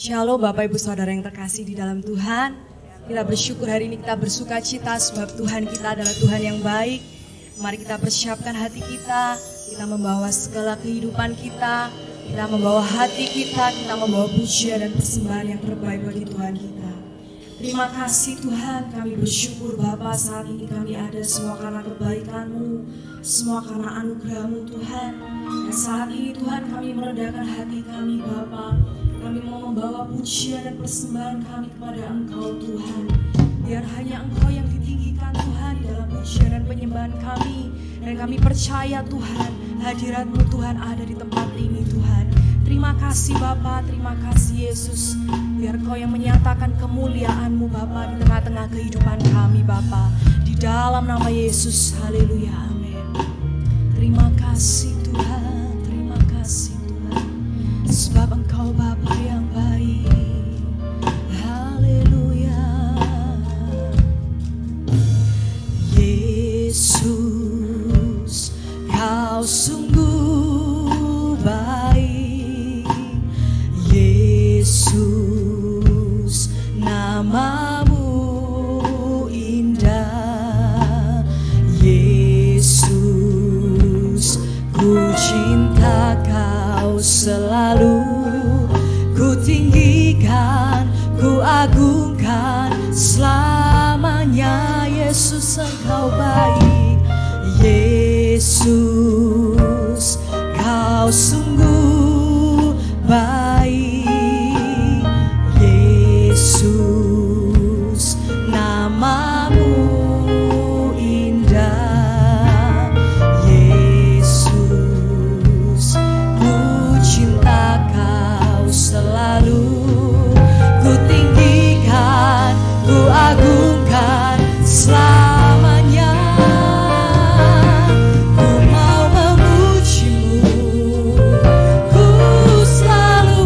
Shalom Bapak Ibu Saudara yang terkasih di dalam Tuhan. Kita bersyukur hari ini kita bersuka cita sebab Tuhan kita adalah Tuhan yang baik. Mari kita persiapkan hati kita membawa segala kehidupan kita membawa hati kita membawa pujian dan persembahan yang terbaik bagi Tuhan kita. Terima kasih Tuhan, kami bersyukur Bapa saat ini kami ada semua karena kebaikan-Mu, semua karena anugerah-Mu Tuhan. Dan saat ini Tuhan kami merendahkan hati kami Bapa. Kami mau membawa pujian dan persembahan kami kepada Engkau Tuhan. Biar hanya Engkau yang ditinggikan Tuhan di dalam pujian dan penyembahan kami. Dan kami percaya Tuhan, hadirat-Mu Tuhan ada di tempat ini Tuhan. Terima kasih Bapa, terima kasih Yesus. Biar Engkau yang menyatakan kemuliaan-Mu Bapa di tengah-tengah kehidupan kami Bapa. Di dalam nama Yesus, haleluya, amin. Terima kasih Tuhan, terima kasih Tuhan. Sebab Engkau Bapa yang baik, haleluya. Yesus, Kau sungguh baik. Yesus, nama-Mu indah. Yesus, ku cinta Kau selalu. Ku tinggikan, ku agungkan selamanya. Yesus, Engkau baik. Yesus, Kau sungguh baik. Yesus, nama-Mu indah. Yesus, ku cinta Kau selalu. Ku tinggikan, ku agungkan selamanya. Ku mau memuji-Mu, ku selalu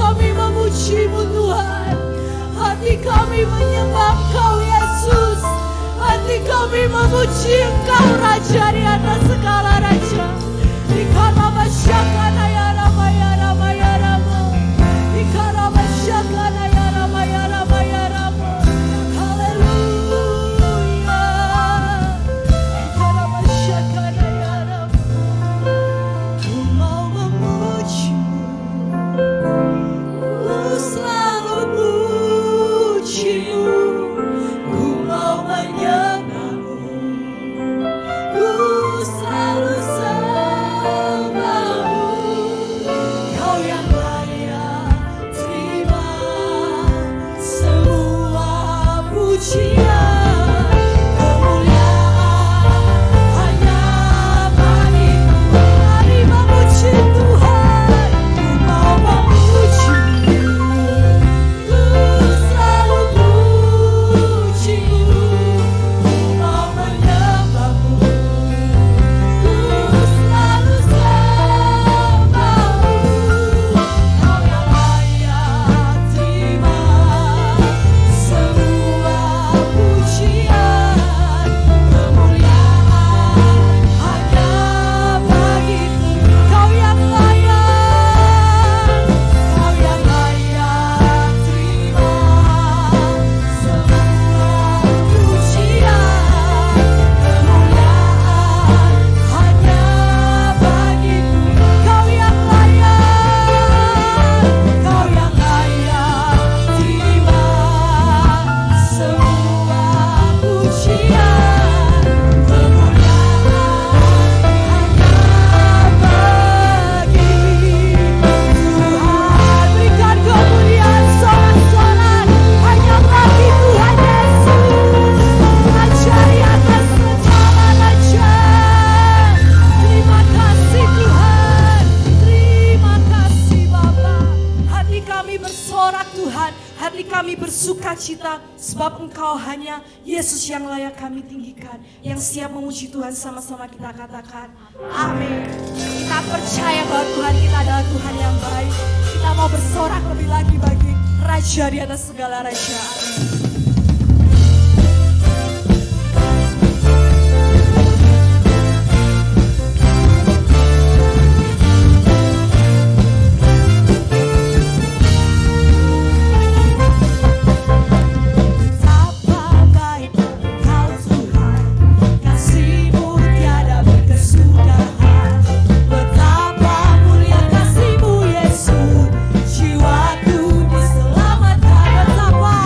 kami memuji-Mu Tuhan. Hati kami menyembah Engkau Yesus. Hati kami memuji Engkau Raja di atas segala raja. Ikarabashakana ya Rama ya Rama ya Rama. Ikarabashakana ya Rama ya Rama ya Rama. Haleluya. Ikarabashakana ya Rama. Ku mau memuji-Mu, ku selalu puji-Mu. Ku mau menyembah-Mu, ku selalu sembah-Mu. Kau yang layak terima semua pujian. Kemuliaan hanya bagi-Mu. Mari memuji Tuhan. Ku mau memuji-Mu, ku selalu puji-Mu. Ku mau menyembah-Mu, ku selalu sembah-Mu. Kau yang layak terima semua pujian. Kemuliaan hanya bagi-Mu. Kau yang layak, Kau yang layak terima semua pujian. Kemuliaan hanya bagi-Mu. Kau yang layak, Kau yang layak terima semua pujian. Kemuliaan hanya bagi Tuhan. Berikan kemuliaan sorak-sorai hanya bagi Tuhan Yesus, Raja di atas segala raja. Terima kasih Tuhan, terima kasih Bapa. Hati kami bersorak Tuhan, hati kami bersuka cita, sebab Engkau hanya Yesus yang layak kami tinggikan. Yang siap memuji Tuhan, sama-sama kita katakan amin. Kita percaya bahwa Tuhan kita adalah Tuhan yang baik. Kita mau bersorak lebih lagi bagi Raja di atas segala raja. Amin. Betapa baik Engkau Tuhan, kasih-Mu tiada berkesudahan. Betapa mulia kasih-Mu Yesus, jiwaku diselamatkan. Betapa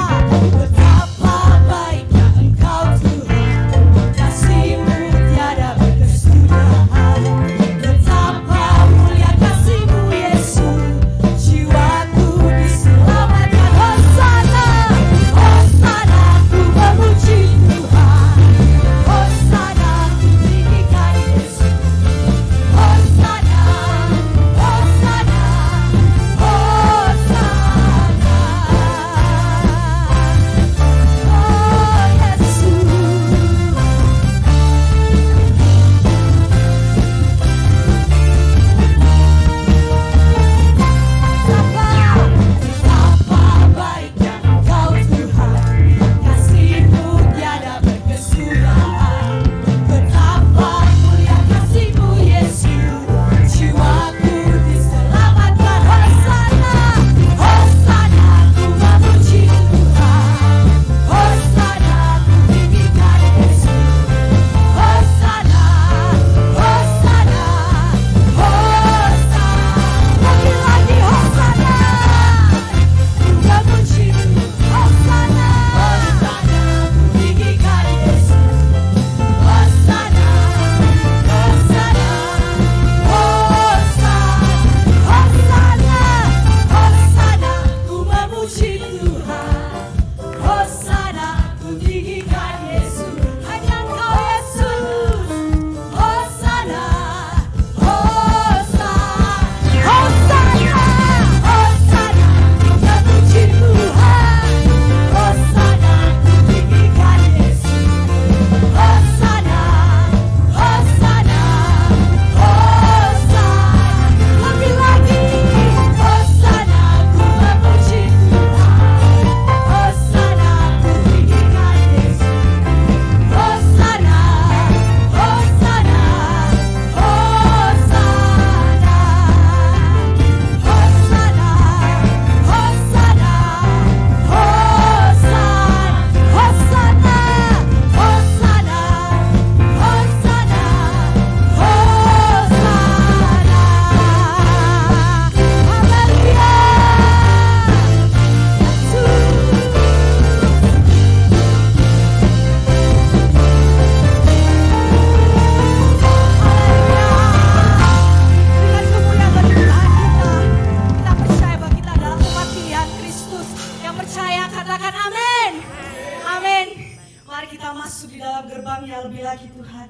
karya lebih lagi Tuhan.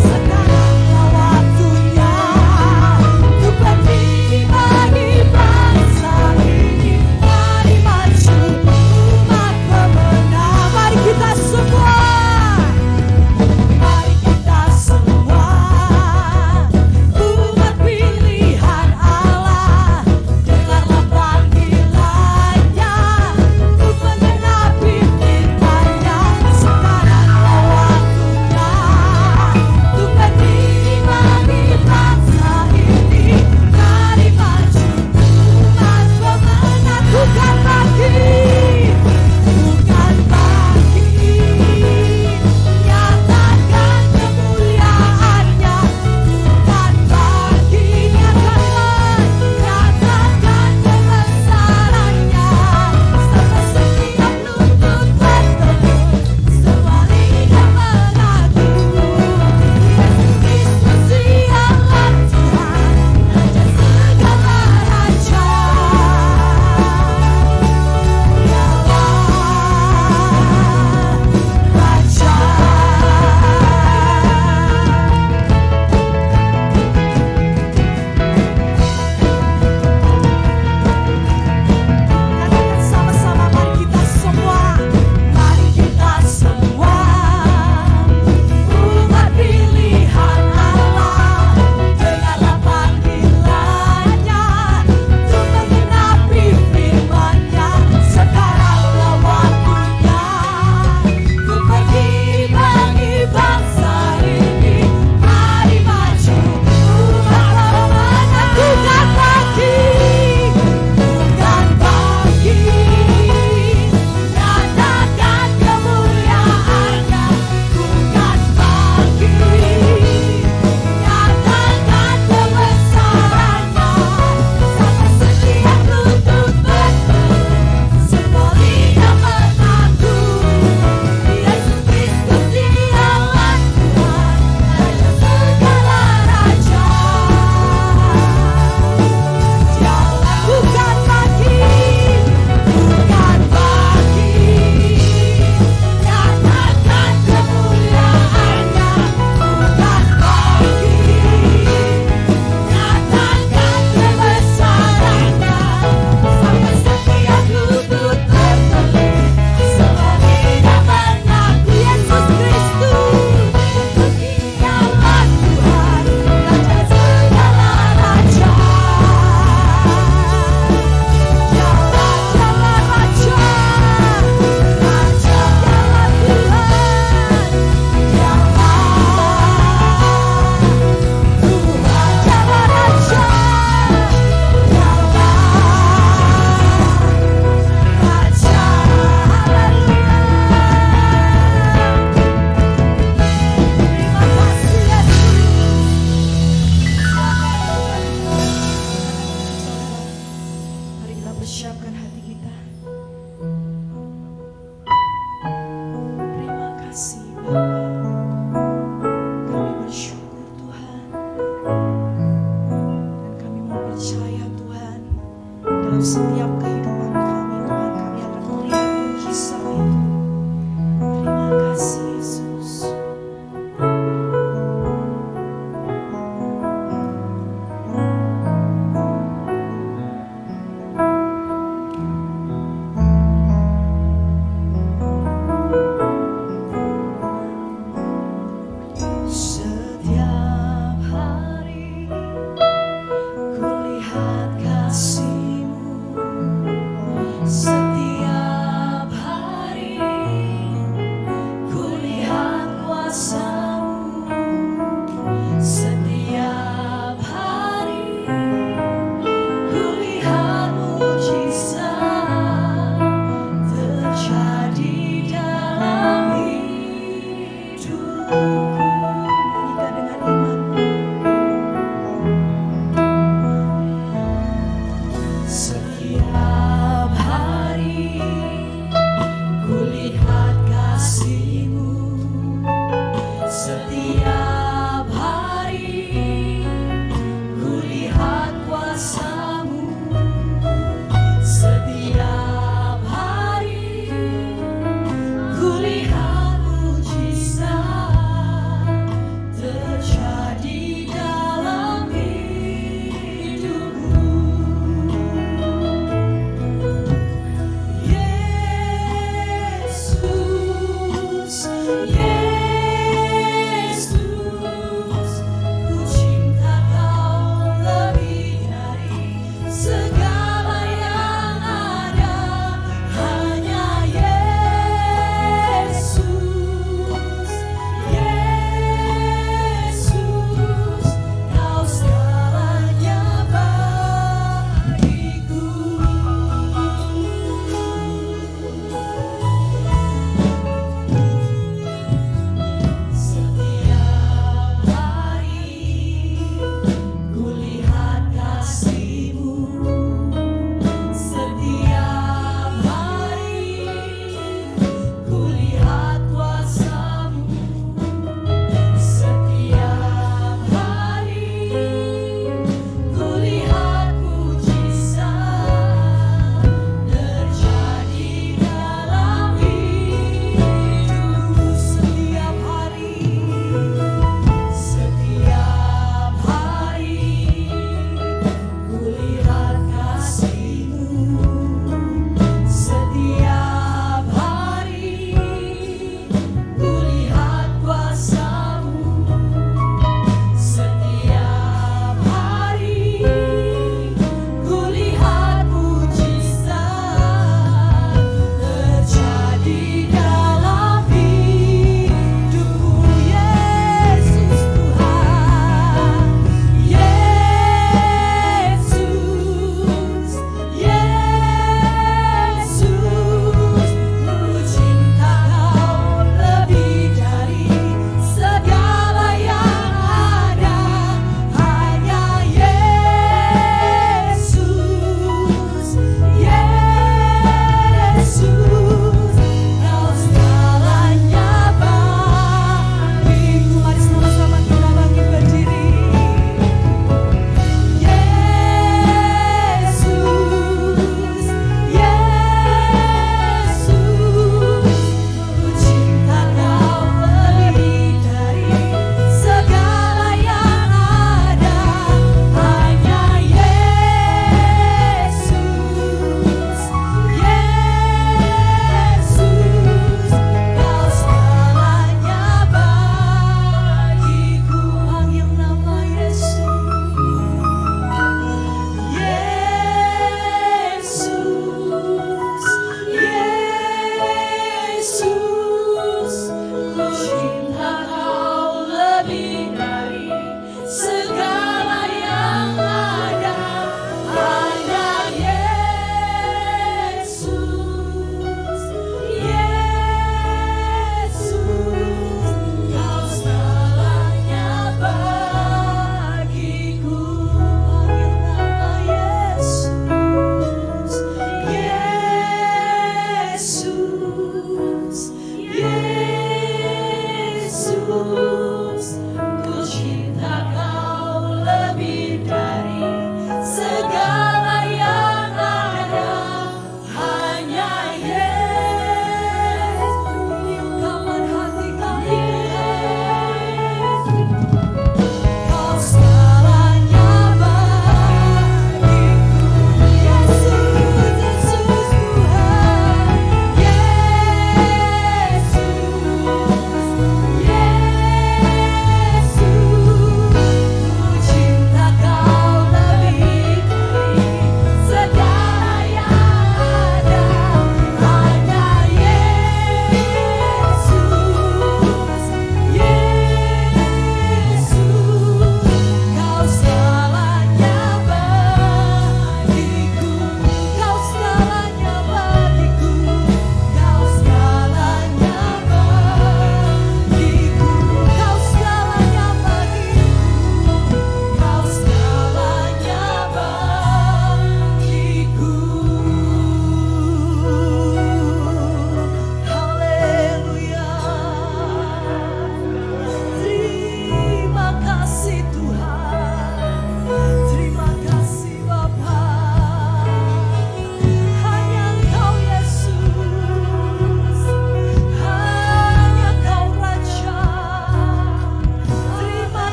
Sekarang waktunya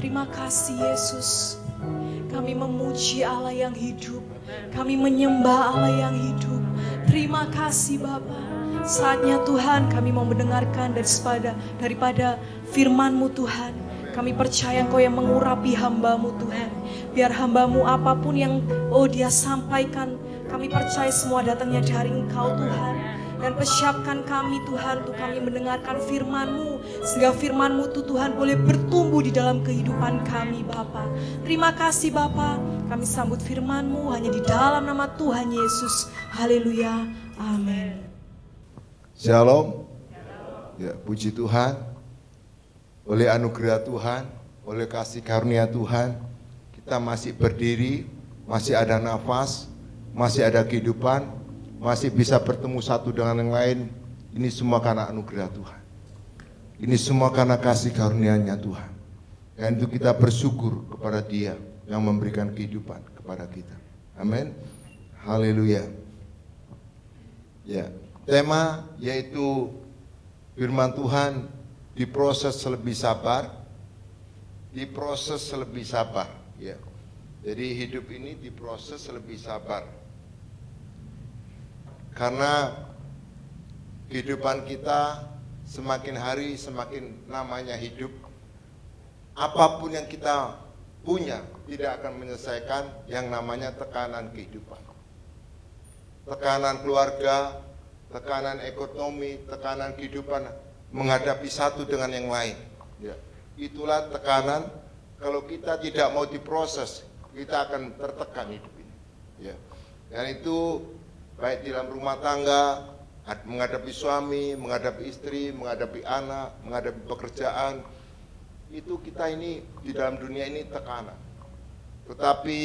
Terima kasih Yesus. Kami memuji Allah yang hidup. Kami menyembah Allah yang hidup. Terima kasih Bapa. Saatnya Tuhan kami mau mendengarkan daripada firman-Mu Tuhan. Kami percaya Engkau yang mengurapi hamba-Mu Tuhan. Biar hamba-Mu apapun yang dia sampaikan, kami percaya semua datangnya dari Engkau Tuhan. Dan persiapkan kami Tuhan untuk kami mendengarkan firman-Mu. Sehingga firman-Mu itu Tuhan boleh bertumbuh di dalam kehidupan kami Bapa. Terima kasih Bapa. Kami sambut firman-Mu hanya di dalam nama Tuhan Yesus. Haleluya. Amin. Shalom. Ya, puji Tuhan. Oleh anugerah Tuhan, oleh kasih karunia Tuhan, kita masih berdiri, masih ada nafas, masih ada kehidupan, masih bisa bertemu satu dengan yang lain. Ini semua karena anugerah Tuhan. Ini semua karena kasih karunia-Nya Tuhan. Dan itu kita bersyukur kepada Dia yang memberikan kehidupan kepada kita. Amin. Haleluya. Ya, tema yaitu firman Tuhan diproses lebih sabar. Diproses lebih sabar, ya. Jadi hidup ini diproses lebih sabar. Karena kehidupan kita semakin hari semakin namanya hidup. Apapun yang kita punya tidak akan menyelesaikan yang namanya tekanan kehidupan. Tekanan keluarga, tekanan ekonomi, tekanan kehidupan menghadapi satu dengan yang lain. Ya. Itulah tekanan. Kalau kita tidak mau diproses, kita akan tertekan hidup ini. Ya. Dan itu baik di dalam rumah tangga, menghadapi suami, menghadapi istri, menghadapi anak, menghadapi pekerjaan. Itu kita ini di dalam dunia ini tekanan. Tetapi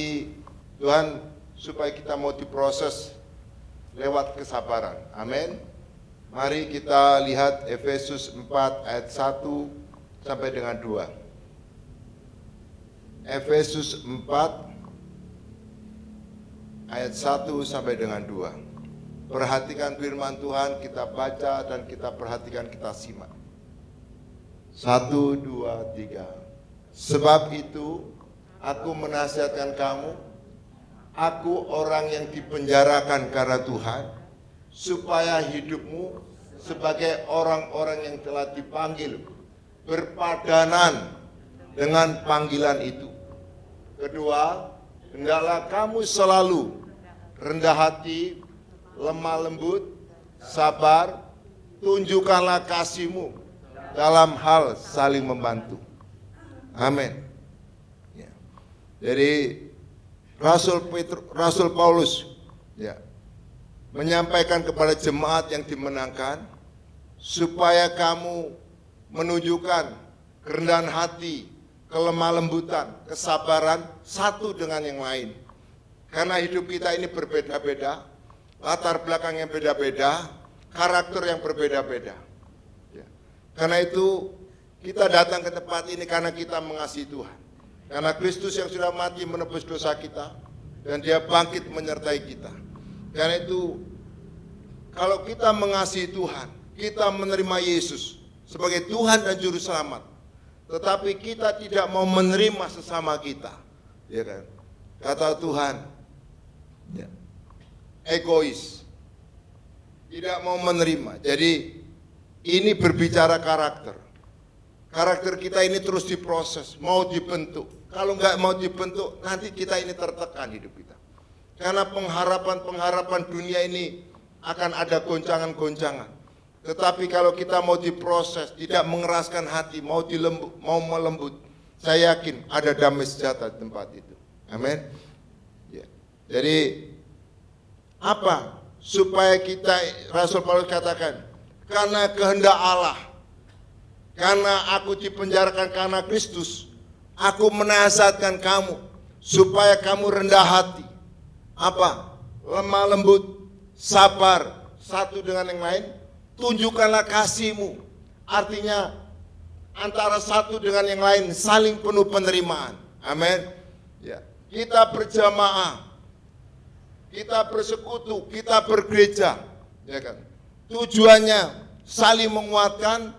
Tuhan supaya kita mau diproses lewat kesabaran. Amin. Mari kita lihat Efesus 4 ayat 1 sampai dengan 2. Efesus 4 ayat 1 sampai dengan 2. Perhatikan firman Tuhan, kita baca dan kita perhatikan, kita simak. 1, 2, 3. Sebab itu aku menasihatkan kamu, aku orang yang dipenjarakan karena Tuhan, supaya hidupmu sebagai orang-orang yang telah dipanggil berpadanan dengan panggilan itu. Kedua, hendaklah kamu selalu rendah hati, lemah lembut, sabar, tunjukkanlah kasihmu dalam hal saling membantu. Amin. Ya. Jadi Rasul Paulus, ya, menyampaikan kepada jemaat yang dimenangkan supaya kamu menunjukkan kerendahan hati, kelemah lembutan, kesabaran satu dengan yang lain. Karena hidup kita ini berbeda-beda, latar belakang yang beda-beda, karakter yang berbeda-beda. Ya. Karena itu kita datang ke tempat ini karena kita mengasihi Tuhan. Karena Kristus yang sudah mati menebus dosa kita dan Dia bangkit menyertai kita. Karena itu, kalau kita mengasihi Tuhan, kita menerima Yesus sebagai Tuhan dan Juru Selamat, tetapi kita tidak mau menerima sesama kita, ya kan? Kata Tuhan, ya, egois, tidak mau menerima. Jadi ini berbicara karakter. Karakter kita ini terus diproses, mau dibentuk. Kalau nggak mau dibentuk, nanti kita ini tertekan hidup kita. Karena pengharapan dunia ini akan ada goncangan-goncangan. Tetapi kalau kita mau diproses, tidak mengeraskan hati, mau melembut, saya yakin ada damai sejahtera di tempat itu. Amin. Ya. Jadi apa? Supaya kita, Rasul Paulus katakan, karena kehendak Allah, karena aku dipenjarakan karena Kristus, aku menasihatkan kamu supaya kamu rendah hati. Apa? Lemah lembut, sabar satu dengan yang lain, tunjukkanlah kasihmu. Artinya antara satu dengan yang lain saling penuh penerimaan. Amin. Ya. Kita berjamaah, kita bersekutu, kita bergereja, ya kan? Tujuannya saling menguatkan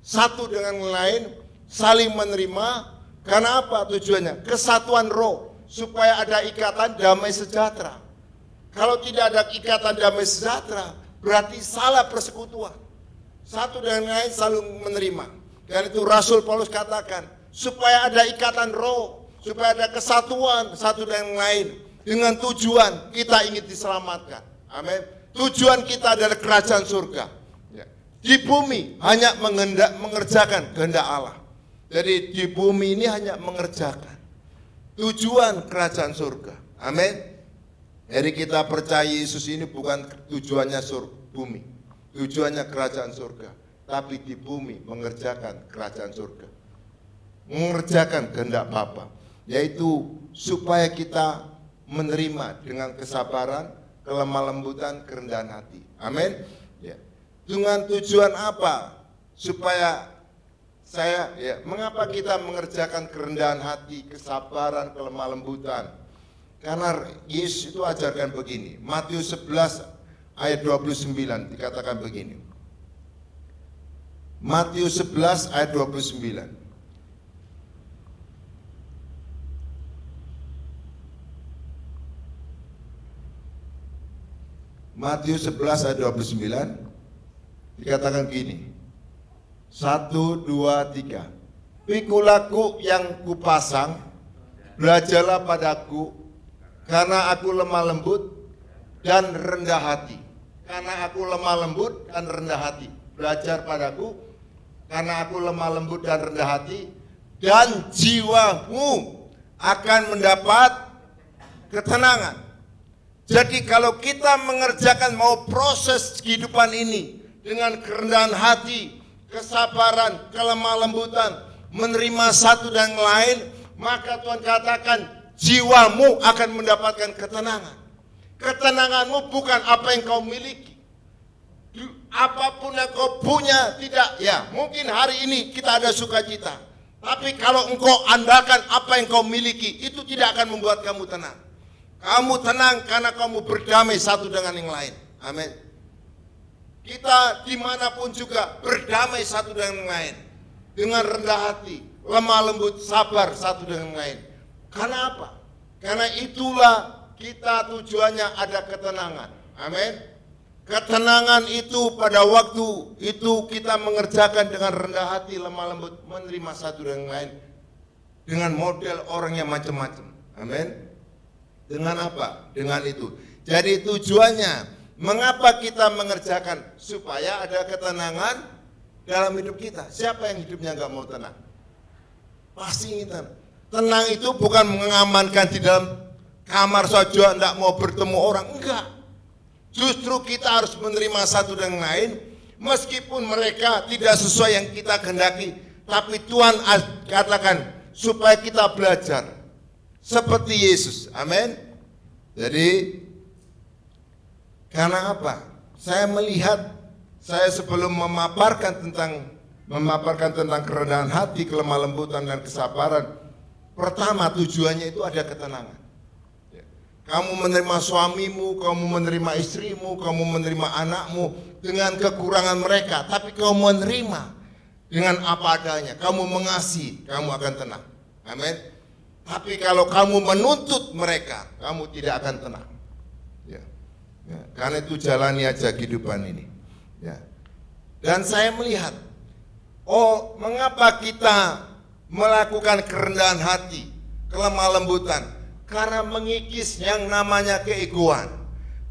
satu dengan yang lain, saling menerima, Karena apa tujuannya? Kesatuan roh, supaya ada ikatan damai sejahtera. Kalau tidak ada ikatan damai sejahtera, berarti salah persekutuan. Satu dengan lain selalu menerima. Dan itu Rasul Paulus katakan, supaya ada ikatan roh, supaya ada kesatuan satu dengan lain. Dengan tujuan kita ingin diselamatkan. Amin. Tujuan kita adalah kerajaan surga. Di bumi hanya mengerjakan kehendak Allah. Jadi di bumi ini hanya mengerjakan tujuan kerajaan surga. Amin. Jadi kita percaya Yesus ini bukan tujuannya bumi, tujuannya kerajaan surga. Tapi di bumi mengerjakan kerajaan surga, mengerjakan kehendak Bapa, yaitu supaya kita menerima dengan kesabaran, kelemah lembutan, kerendahan hati. Amin. Ya. Dengan tujuan apa? Supaya mengapa kita mengerjakan kerendahan hati, kesabaran, kelemah lembutan? Karena Yesus itu ajarkan begini. Matius 11 ayat 29 dikatakan begini. Matius 11 ayat 29. Matius 11 ayat 29 dikatakan gini. 1, 2, 3. Pikulanku yang kupasang, belajarlah padaku, karena aku lemah lembut dan rendah hati. Karena aku lemah lembut dan rendah hati. Belajar padaku, karena aku lemah lembut dan rendah hati, dan jiwamu akan mendapat ketenangan. Jadi kalau kita mengerjakan mau proses kehidupan ini dengan kerendahan hati, kesabaran, kelemah lembutan, menerima satu dan lain, maka Tuhan katakan jiwamu akan mendapatkan ketenangan. Ketenanganmu bukan apa yang kau miliki, apapun yang kau punya, tidak. Ya, mungkin hari ini kita ada sukacita, tapi kalau engkau andalkan apa yang kau miliki, itu tidak akan membuat kamu tenang. Kamu tenang karena kamu berdamai satu dengan yang lain. Amin. Kita dimanapun juga berdamai satu dengan yang lain, dengan rendah hati, lemah lembut, sabar satu dengan yang lain. Karena apa? Karena itulah kita tujuannya ada ketenangan. Amin. Ketenangan itu pada waktu itu kita mengerjakan dengan rendah hati, lemah lembut, menerima satu dengan yang lain, dengan model orang yang macam-macam. Amin. Dengan apa? Dengan itu. Jadi tujuannya, mengapa kita mengerjakan? Supaya ada ketenangan dalam hidup kita. Siapa yang hidupnya nggak mau tenang? Pasti ingin tenang. Tenang itu bukan mengamankan di dalam kamar saja, tidak mau bertemu orang. Enggak. Justru kita harus menerima satu dan lain, meskipun mereka tidak sesuai yang kita kehendaki. Tapi Tuhan katakan, supaya kita belajar seperti Yesus. Amin. Jadi karena apa? Saya melihat, saya sebelum memaparkan tentang kerendahan hati, kelemah lembutan dan kesabaran, pertama tujuannya itu ada ketenangan. Kamu menerima suamimu, kamu menerima istrimu, kamu menerima anakmu dengan kekurangan mereka, tapi kamu menerima dengan apa adanya, kamu mengasihi, kamu akan tenang. Amin. Tapi kalau kamu menuntut mereka, kamu tidak akan tenang. Ya. Ya. Karena itu jalani aja kehidupan ini. Ya. Dan saya melihat, mengapa kita melakukan kerendahan hati, kelemah lembutan? Karena mengikis yang namanya keegoan,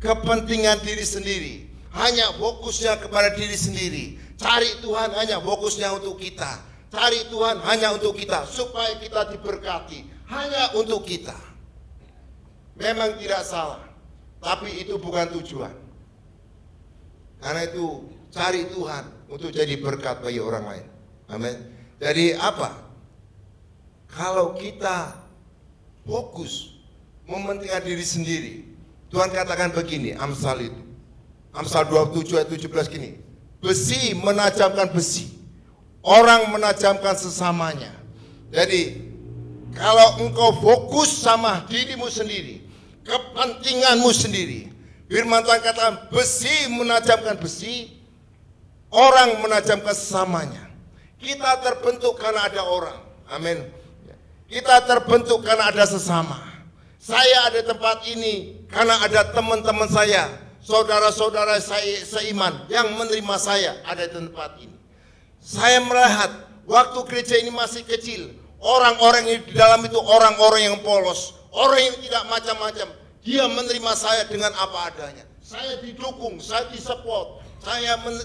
kepentingan diri sendiri, hanya fokusnya kepada diri sendiri. Cari Tuhan hanya fokusnya untuk kita, cari Tuhan hanya untuk kita, supaya kita diberkati, hanya untuk kita. Memang tidak salah, tapi itu bukan tujuan. Karena itu cari Tuhan untuk jadi berkat bagi orang lain. Amin. Jadi apa? Kalau kita fokus mementingkan diri sendiri, Tuhan katakan begini, Amsal itu, Amsal 27 ayat 17 gini, besi menajamkan besi, orang menajamkan sesamanya. Jadi kalau engkau fokus sama dirimu sendiri, kepentinganmu sendiri, firman Tuhan katakan besi menajamkan besi, orang menajamkan sesamanya. Kita terbentuk karena ada orang. Amin. Kita terbentuk karena ada sesama. Saya ada tempat ini karena ada teman-teman saya, saudara-saudara saya seiman yang menerima saya ada di tempat ini. Saya melihat waktu gereja ini masih kecil, orang-orang yang di dalam itu orang-orang yang polos, orang yang tidak macam-macam. Dia menerima saya dengan apa adanya. Saya didukung, saya disupport,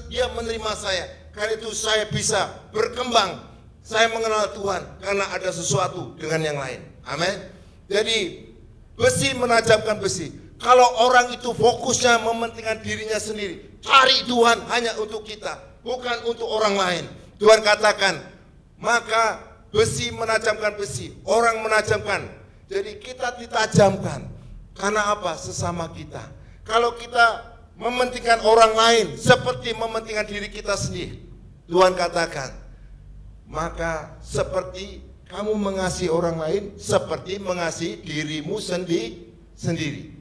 dia menerima saya. Karena itu saya bisa berkembang. Saya mengenal Tuhan karena ada sesuatu dengan yang lain. Amin. Jadi besi menajamkan besi. Kalau orang itu fokusnya mementingkan dirinya sendiri, cari Tuhan hanya untuk kita, bukan untuk orang lain. Tuhan katakan, maka besi menajamkan besi, orang menajamkan. Jadi kita ditajamkan. Karena apa? Sesama kita. Kalau kita mementingkan orang lain seperti mementingkan diri kita sendiri, Tuhan katakan, maka seperti kamu mengasihi orang lain seperti mengasihi dirimu sendiri.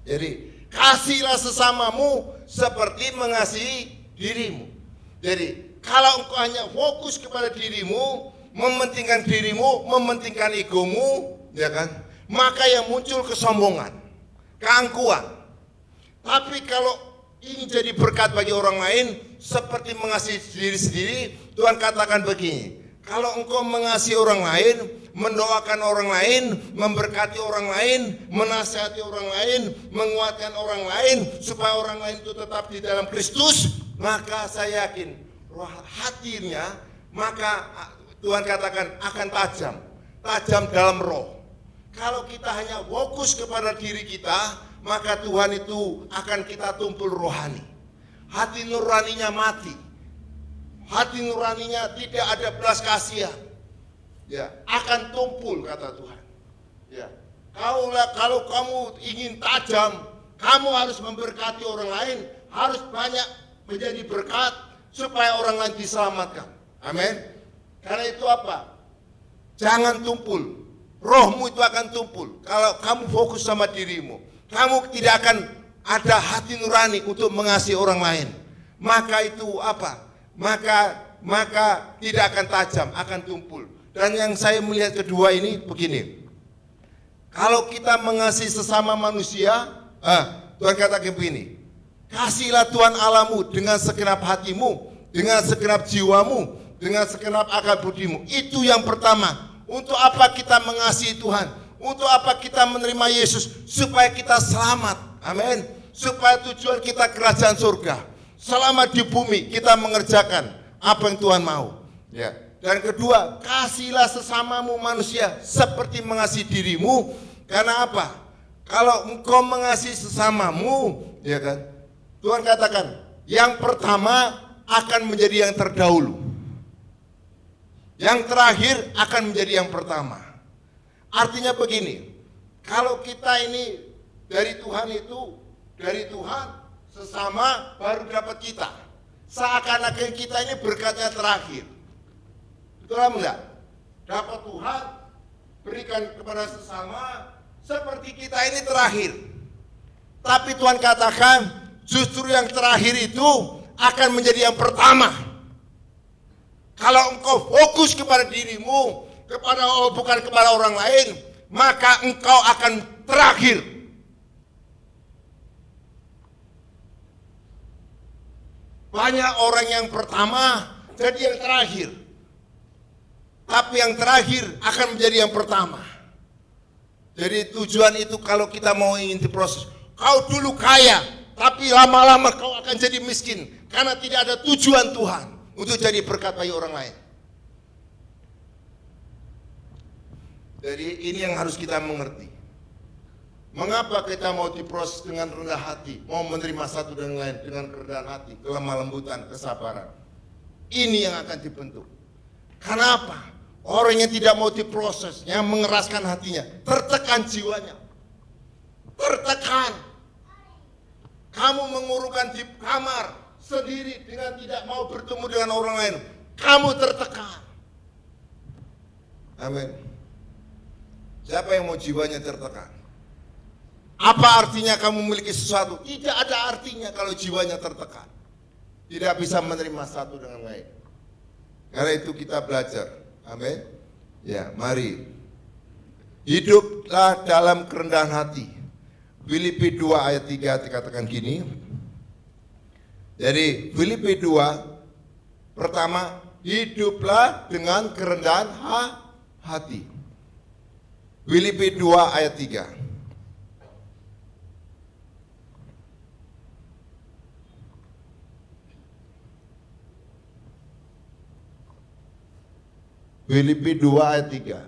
Jadi kasihlah sesamamu seperti mengasihi dirimu. Jadi kalau engkau hanya fokus kepada dirimu, mementingkan dirimu, mementingkan egomu, ya kan? Maka yang muncul kesombongan, keangkuhan. Tapi kalau ingin jadi berkat bagi orang lain seperti mengasihi diri sendiri, Tuhan katakan begini, kalau engkau mengasihi orang lain, mendoakan orang lain, memberkati orang lain, menasihati orang lain, menguatkan orang lain supaya orang lain itu tetap di dalam Kristus, maka saya yakin roh hatinya, maka Tuhan katakan akan tajam dalam roh. Kalau kita hanya fokus kepada diri kita, maka Tuhan itu akan kita tumpul rohani. Hati nuraninya mati. Hati nuraninya tidak ada belas kasihan. Ya, akan tumpul kata Tuhan. Ya. Kalau kamu ingin tajam, kamu harus memberkati orang lain, harus banyak menjadi berkat supaya orang lain diselamatkan. Amin. Karena itu apa? Jangan tumpul. Rohmu itu akan tumpul. Kalau kamu fokus sama dirimu, kamu tidak akan ada hati nurani untuk mengasihi orang lain. Maka itu apa? Maka tidak akan tajam, akan tumpul. Dan yang saya melihat kedua ini begini. Kalau kita mengasihi sesama manusia, Tuhan katakan begini. Kasihlah Tuhan Allahmu dengan segenap hatimu, dengan segenap jiwamu, dengan segenap akal budimu. Itu yang pertama. Untuk apa kita mengasihi Tuhan? Untuk apa kita menerima Yesus? Supaya kita selamat. Amin. Supaya tujuan kita kerajaan surga. Selama di bumi kita mengerjakan apa yang Tuhan mau. Ya. Dan kedua, kasihlah sesamamu manusia seperti mengasihi dirimu. Karena apa? Kalau engkau mengasihi sesamamu, ya kan? Tuhan katakan, yang pertama akan menjadi yang terdahulu. Yang terakhir akan menjadi yang pertama. Artinya begini, kalau kita ini dari Tuhan itu, dari Tuhan sesama baru dapat kita. Seakan-akan kita ini berkatnya terakhir. Betul enggak? Dapat Tuhan, berikan kepada sesama, seperti kita ini terakhir. Tapi Tuhan katakan, justru yang terakhir itu akan menjadi yang pertama. Kalau engkau fokus kepada dirimu, bukan kepada orang lain, maka engkau akan terakhir. Banyak orang yang pertama jadi yang terakhir. Tapi yang terakhir akan menjadi yang pertama. Jadi tujuan itu kalau kita mau ingin diproses, kau dulu kaya, tapi lama-lama kau akan jadi miskin. Karena tidak ada tujuan Tuhan untuk jadi berkat bagi orang lain. Jadi ini yang harus kita mengerti. Mengapa kita mau diproses dengan rendah hati, mau menerima satu dan lain dengan kerendahan hati, kelemah lembutan, kesabaran. Ini yang akan dibentuk. Kenapa? Orang yang tidak mau diproses, yang mengeraskan hatinya, tertekan jiwanya. Tertekan. Kamu mengurungkan di kamar sendiri dengan tidak mau bertemu dengan orang lain. Kamu tertekan. Amin. Siapa yang mau jiwanya tertekan? Apa artinya kamu memiliki sesuatu? Tidak ada artinya kalau jiwanya tertekan. Tidak bisa menerima satu dengan lain. Karena itu kita belajar. Amin. Ya, mari. Hiduplah dalam kerendahan hati. Filipi 2 ayat 3 dikatakan gini. Jadi Filipi 2 pertama, hiduplah dengan kerendahan hati. Filipi 2 ayat 3. Filipi 2 ayat 3.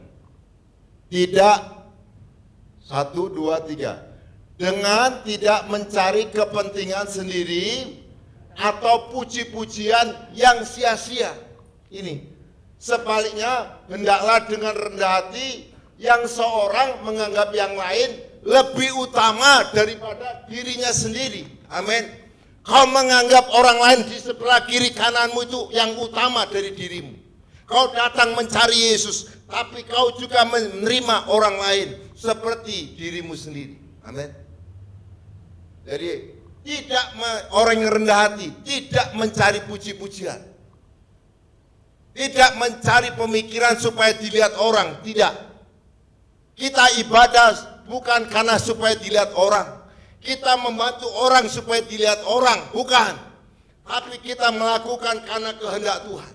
Tidak, 1, 2, 3. Dengan tidak mencari kepentingan sendiri atau puji-pujian yang sia-sia. Ini. Sebaliknya, hendaklah dengan rendah hati yang seorang menganggap yang lain lebih utama daripada dirinya sendiri. Amin. Kau menganggap orang lain di sebelah kiri kananmu itu yang utama dari dirimu. Kau datang mencari Yesus, tapi kau juga menerima orang lain seperti dirimu sendiri. Amin. Jadi orang yang rendah hati tidak mencari puji-pujian, tidak mencari pemikiran supaya dilihat orang. Tidak. Kita ibadah bukan karena supaya dilihat orang. Kita membantu orang supaya dilihat orang, bukan. Tapi kita melakukan karena kehendak Tuhan.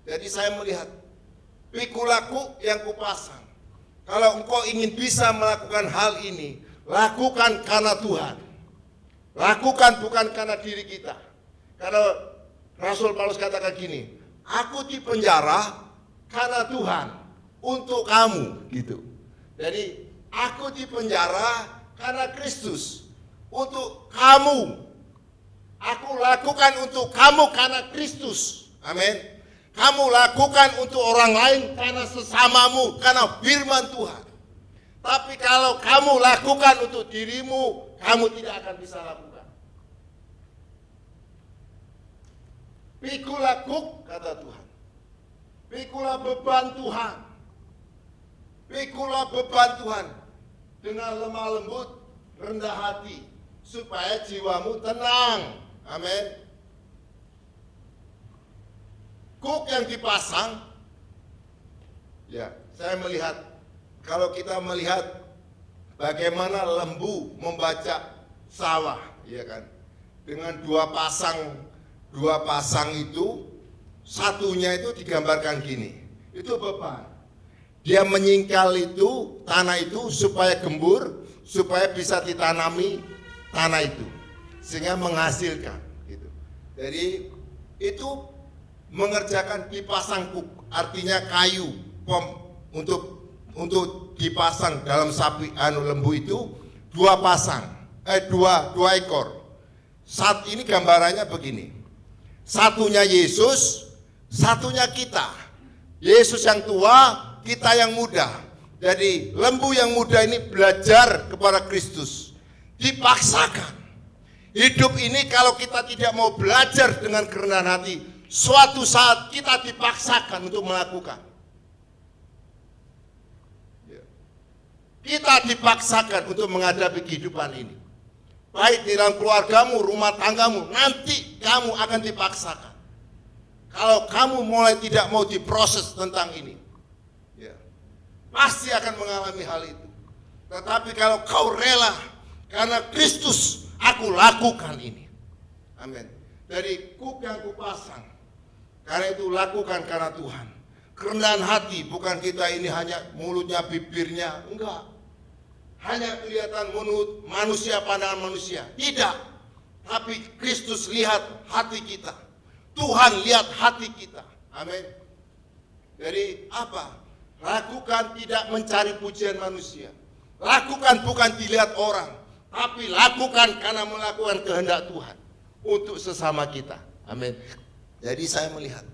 Jadi saya melihat pikulaku yang kupasang. Kalau engkau ingin bisa melakukan hal ini, lakukan karena Tuhan. Lakukan bukan karena diri kita. Karena Rasul Paulus katakan gini, aku dipenjara karena Tuhan untuk kamu, gitu. Jadi aku dipenjara karena Kristus untuk kamu. Aku lakukan untuk kamu karena Kristus. Amin. Kamu lakukan untuk orang lain karena sesamamu, karena firman Tuhan. Tapi kalau kamu lakukan untuk dirimu, kamu tidak akan bisa lakukan. Pikulah kuk, kata Tuhan. Pikulah beban Tuhan. Pikulah beban Tuhan dengan lemah lembut, rendah hati, supaya jiwamu tenang. Amin. Kuk yang dipasang, ya, saya melihat, kalau kita melihat bagaimana lembu membaca sawah, ya kan, dengan dua pasang itu, satunya itu digambarkan gini, itu beban. Dia menyingkal itu, tanah itu supaya gembur, supaya bisa ditanami tanah itu, sehingga menghasilkan. Gitu. Jadi itu mengerjakan dipasang kuk, artinya kayu untuk dipasang dalam lembu itu dua ekor. Saat ini gambarannya begini, satunya Yesus, satunya kita. Yesus yang tua, kita yang muda. Jadi lembu yang muda ini belajar kepada Kristus, dipaksakan. Hidup ini kalau kita tidak mau belajar dengan kerendahan hati, suatu saat kita dipaksakan untuk melakukan. Kita dipaksakan untuk menghadapi kehidupan ini. Baik di dalam keluargamu, rumah tanggamu, nanti kamu akan dipaksakan. Kalau kamu mulai tidak mau diproses tentang ini, ya, pasti akan mengalami hal itu. Tetapi kalau kau rela, karena Kristus, aku lakukan ini. Amin. Dari kuk yang kupasang, karena itu lakukan karena Tuhan. Kerendahan hati, bukan kita ini hanya mulutnya, bibirnya, enggak. Hanya kelihatan menurut manusia, pandangan manusia. Tidak. Tapi Kristus lihat hati kita. Tuhan lihat hati kita. Amin. Jadi apa? Lakukan tidak mencari pujian manusia. Lakukan bukan dilihat orang. Tapi lakukan karena melakukan kehendak Tuhan. Untuk sesama kita. Amin. Jadi saya melihat,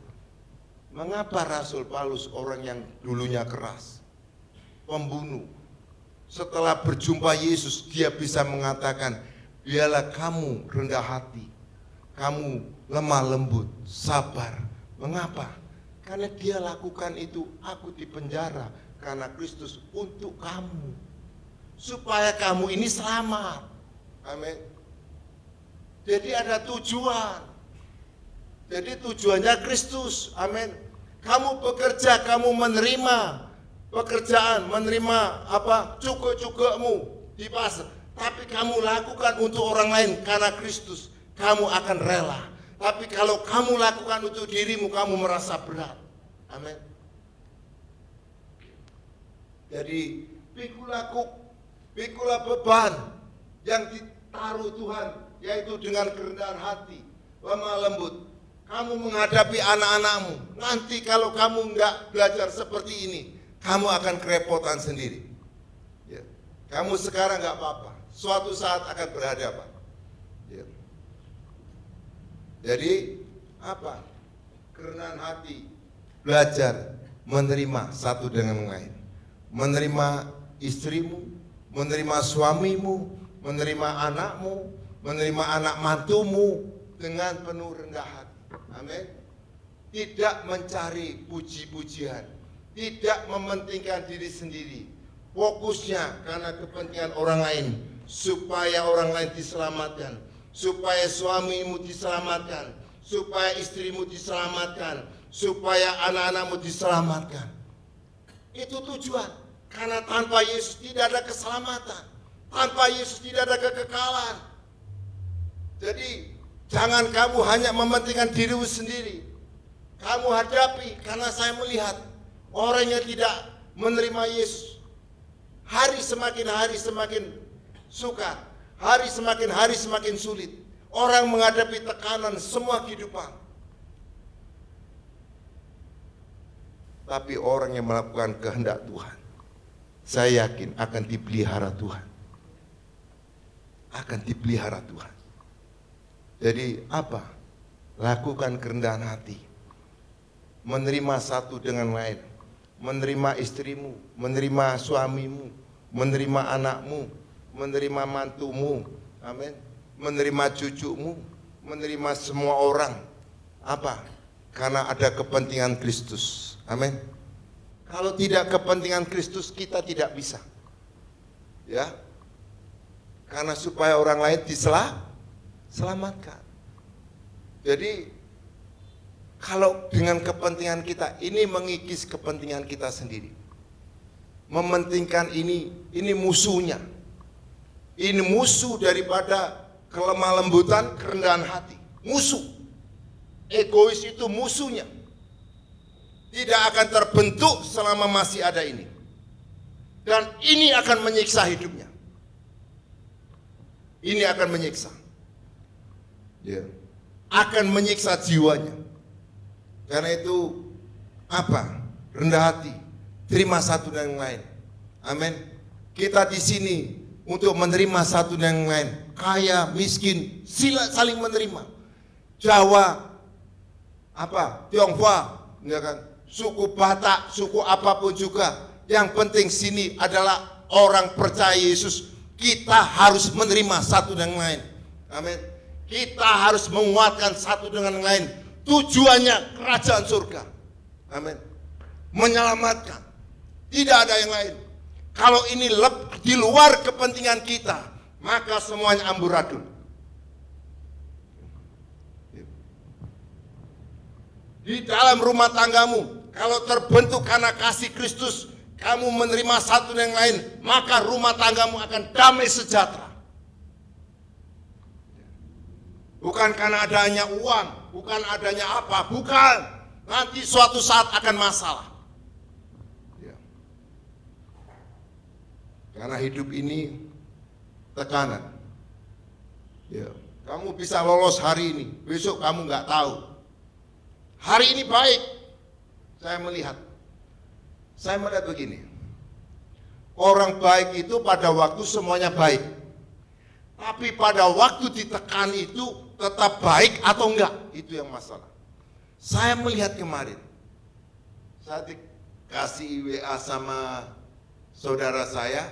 mengapa Rasul Paulus, orang yang dulunya keras, pembunuh, setelah berjumpa Yesus dia bisa mengatakan, biarlah kamu rendah hati, kamu lemah lembut, sabar. Mengapa? Karena dia lakukan itu, aku dipenjara karena Kristus untuk kamu, supaya kamu ini selamat. Amin. Jadi ada tujuan. Jadi tujuannya Kristus. Amin. Kamu bekerja, kamu menerima pekerjaan, menerima cukup-cukupmu di pasar. Tapi kamu lakukan untuk orang lain karena Kristus, kamu akan rela. Tapi kalau kamu lakukan untuk dirimu, kamu merasa berat. Amin. Jadi pikulah beban yang ditaruh Tuhan, yaitu dengan kerendahan hati, lemah lembut. Kamu menghadapi anak-anakmu. Nanti kalau kamu nggak belajar seperti ini, kamu akan kerepotan sendiri. Ya. Kamu sekarang nggak apa-apa, suatu saat akan berhadapan. Ya. Jadi apa? Kerendahan hati, belajar menerima satu dengan yang lain. Menerima istrimu, menerima suamimu, menerima anakmu, menerima anak mantumu dengan penuh rendah hati. Amin. Tidak mencari puji-pujian, tidak mementingkan diri sendiri. Fokusnya karena kepentingan orang lain, supaya orang lain diselamatkan, supaya suamimu diselamatkan, supaya istrimu diselamatkan, supaya anak-anakmu diselamatkan. Itu tujuan. Karena tanpa Yesus tidak ada keselamatan, tanpa Yesus tidak ada kekekalan. Jadi jangan kamu hanya mementingkan dirimu sendiri. Kamu hadapi, karena saya melihat orang yang tidak menerima Yesus hari semakin sukar, hari semakin sulit. Orang menghadapi tekanan semua kehidupan. Tapi orang yang melakukan kehendak Tuhan, saya yakin akan dipelihara Tuhan. Akan dipelihara Tuhan. Jadi apa? Lakukan kerendahan hati. Menerima satu dengan lain. Menerima istrimu, menerima suamimu, menerima anakmu, menerima mantumu. Amin. Menerima cucumu, menerima semua orang. Apa? Karena ada kepentingan Kristus. Amin. Kalau tidak kepentingan Kristus, kita tidak bisa. Ya. Karena supaya orang lain diselamatkan. Jadi kalau dengan kepentingan kita, ini mengikis kepentingan kita sendiri. Mementingkan ini musuhnya. Ini musuh daripada kelemah lembutan, kerendahan hati. Musuh. Egois itu musuhnya. Tidak akan terbentuk selama masih ada ini. Dan ini akan menyiksa hidupnya. Ini akan menyiksa. Ya. Akan menyiksa jiwanya. Karena itu apa? Rendah hati. Terima satu dan yang lain. Amin. Kita di sini untuk menerima satu dan yang lain. Kaya, miskin, sila saling menerima. Jawa, Tionghoa, ya kan? Suku Batak, suku apapun juga. Yang penting sini adalah orang percaya Yesus. Kita harus menerima satu dengan yang lain. Amin. Kita harus menguatkan satu dengan yang lain. Tujuannya kerajaan surga. Amin. Menyelamatkan. Tidak ada yang lain. Kalau ini di luar kepentingan kita, maka semuanya amburadul. Di dalam rumah tanggamu, kalau terbentuk karena kasih Kristus, kamu menerima satu yang lain, maka rumah tanggamu akan damai sejahtera. Bukan karena adanya uang, bukan adanya apa, bukan. Nanti suatu saat akan masalah. Ya. Karena hidup ini tekanan. Ya. Kamu bisa lolos hari ini, besok kamu nggak tahu. Hari ini baik, saya melihat begini, orang baik itu pada waktu semuanya baik, tapi pada waktu ditekan itu tetap baik atau enggak, itu yang masalah. Saya melihat kemarin, saya dikasih WA sama saudara saya,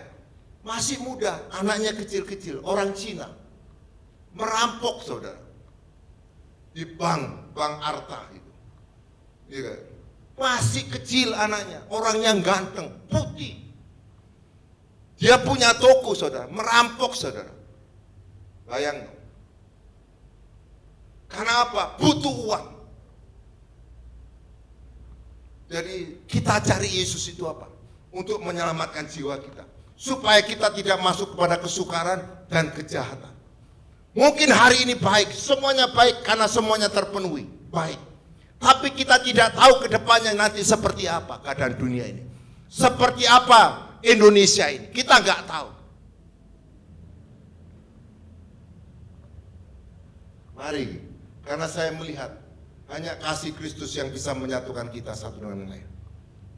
masih muda, anaknya kecil-kecil, orang Cina, merampok saudara, di bank Arta itu. Ya, masih kecil anaknya, orangnya ganteng, putih. Dia punya toko saudara, merampok saudara. Bayang. Karena apa? Butuh uang. Jadi kita cari Yesus itu apa? Untuk menyelamatkan jiwa kita. Supaya kita tidak masuk kepada kesukaran dan kejahatan. Mungkin hari ini baik, semuanya baik karena semuanya terpenuhi. Baik. Tapi kita tidak tahu ke depannya nanti seperti apa keadaan dunia ini. Seperti apa Indonesia ini. Kita nggak tahu. Mari, karena saya melihat hanya kasih Kristus yang bisa menyatukan kita satu dengan yang lain.